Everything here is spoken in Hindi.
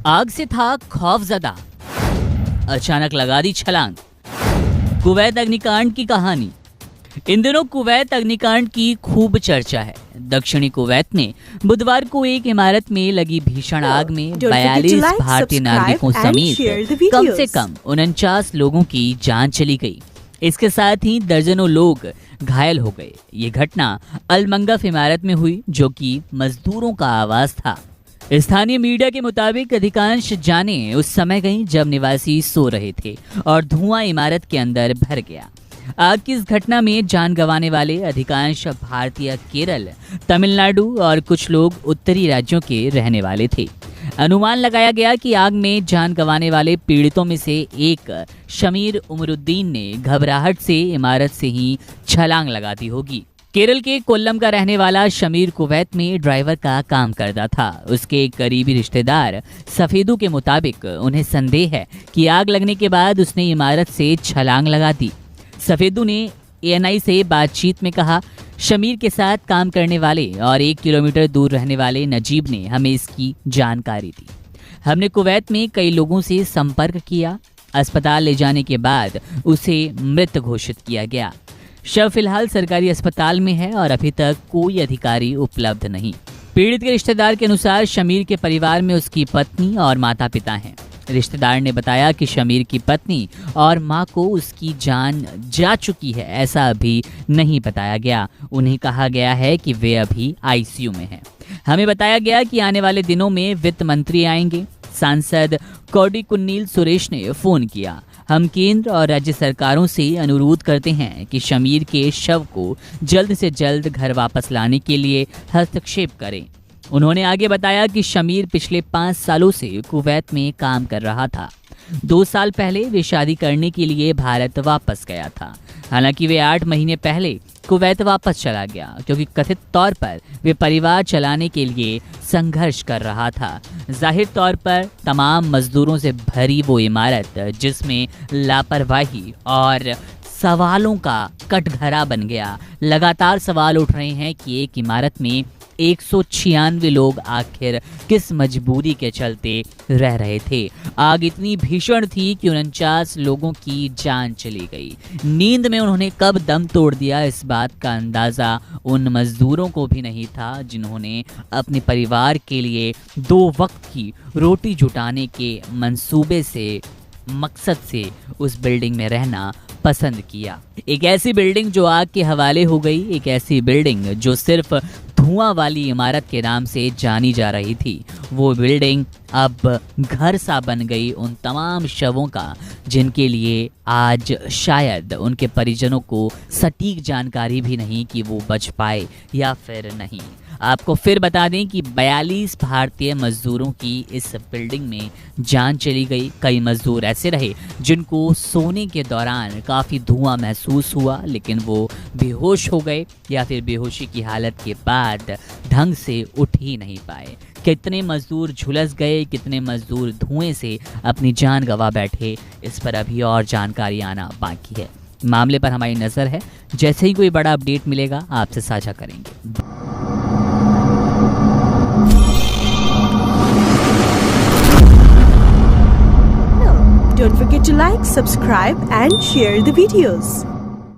आग से था खौफजदा, अचानक लगा दी छलांग। कुवैत अग्निकांड की कहानी। इन दिनों कुवैत अग्निकांड की खूब चर्चा है। दक्षिणी कुवैत में बुधवार को एक इमारत में लगी भीषण आग में 42 भारतीय नागरिकों समेत कम से कम 49 लोगों की जान चली गई। इसके साथ ही दर्जनों लोग घायल हो गए। ये घटना अल-मंगफ इमारत में हुई, जो कि मजदूरों का आवास था। स्थानीय मीडिया के मुताबिक अधिकांश जानें उस समय गईं जब निवासी सो रहे थे और धुआं इमारत के अंदर भर गया। आग की इस घटना में जान गंवाने वाले अधिकांश भारतीय केरल, तमिलनाडु और कुछ लोग उत्तरी राज्यों के रहने वाले थे। अनुमान लगाया गया कि आग में जान गंवाने वाले पीड़ितों में से एक शमीर उमरुद्दीन ने घबराहट से इमारत से ही छलांग लगा दी होगी। केरल के कोल्लम का रहने वाला शमीर कुवैत में ड्राइवर का काम करता था। उसके एक करीबी रिश्तेदार सफेदू के मुताबिक उन्हें संदेह है कि आग लगने के बाद उसने इमारत से छलांग लगा दी। सफेदू ने ANI से बातचीत में कहा, शमीर के साथ काम करने वाले और 1 किलोमीटर दूर रहने वाले नजीब ने हमें इसकी जानकारी दी। हमने कुवैत में कई लोगों से संपर्क किया। अस्पताल ले जाने के बाद उसे मृत घोषित किया गया। शव फिलहाल सरकारी अस्पताल में है और अभी तक कोई अधिकारी उपलब्ध नहीं। पीड़ित के रिश्तेदार के अनुसार शमीर के परिवार में उसकी पत्नी और माता पिता हैं। रिश्तेदार ने बताया कि शमीर की पत्नी और मां को उसकी जान जा चुकी है, ऐसा अभी नहीं बताया गया। उन्हें कहा गया है कि वे अभी ICU में हैं। हमें बताया गया कि आने वाले दिनों में वित्त मंत्री आएंगे। सांसद कोडिकुन्नील सुरेश ने फोन किया। हम केंद्र और राज्य सरकारों से अनुरोध करते हैं कि शमीर के शव को जल्द से जल्द घर वापस लाने के लिए हस्तक्षेप करें। उन्होंने आगे बताया कि शमीर पिछले 5 सालों से कुवैत में काम कर रहा था। 2 साल पहले वे शादी करने के लिए भारत वापस गया था। हालांकि वे 8 महीने पहले कुवैत वापस चला गया, क्योंकि कथित तौर पर वे परिवार चलाने के लिए संघर्ष कर रहा था। जाहिर तौर पर तमाम मजदूरों से भरी वो इमारत, जिसमें लापरवाही और सवालों का कटघरा बन गया। लगातार सवाल उठ रहे हैं कि एक इमारत में 196 लोग आखिर किस मजबूरी के चलते रह रहे थे। आग इतनी भीषण थी कि 49 लोगों की जान चली गई। नींद में उन्होंने कब दम तोड़ दिया, इस बात का अंदाजा उन मजदूरों को भी नहीं था, जिन्होंने अपने परिवार के लिए 2 वक्त की रोटी जुटाने के मंसूबे से, मकसद से उस बिल्डिंग में रहना पसंद किया। एक ऐसी बिल्डिंग जो आग के हवाले हो गई, एक ऐसी बिल्डिंग जो सिर्फ धुआं वाली इमारत के नाम से जानी जा रही थी। वो बिल्डिंग अब घर सा बन गई उन तमाम शवों का, जिनके लिए आज शायद उनके परिजनों को सटीक जानकारी भी नहीं कि वो बच पाए या फिर नहीं। आपको फिर बता दें कि 42 भारतीय मजदूरों की इस बिल्डिंग में जान चली गई। कई मजदूर ऐसे रहे जिनको सोने के दौरान काफ़ी धुआं महसूस हुआ, लेकिन वो बेहोश हो गए या फिर बेहोशी की हालत के बाद ढंग से उठ ही नहीं पाए। कितने मजदूर झुलस गए, कितने मजदूर धुएं से अपनी जान गंवा बैठे, इस पर अभी और जानकारी आना बाकी है। मामले पर हमारी नज़र है। जैसे ही कोई बड़ा अपडेट मिलेगा आपसे साझा करेंगे। Don't forget to like, subscribe and share the videos.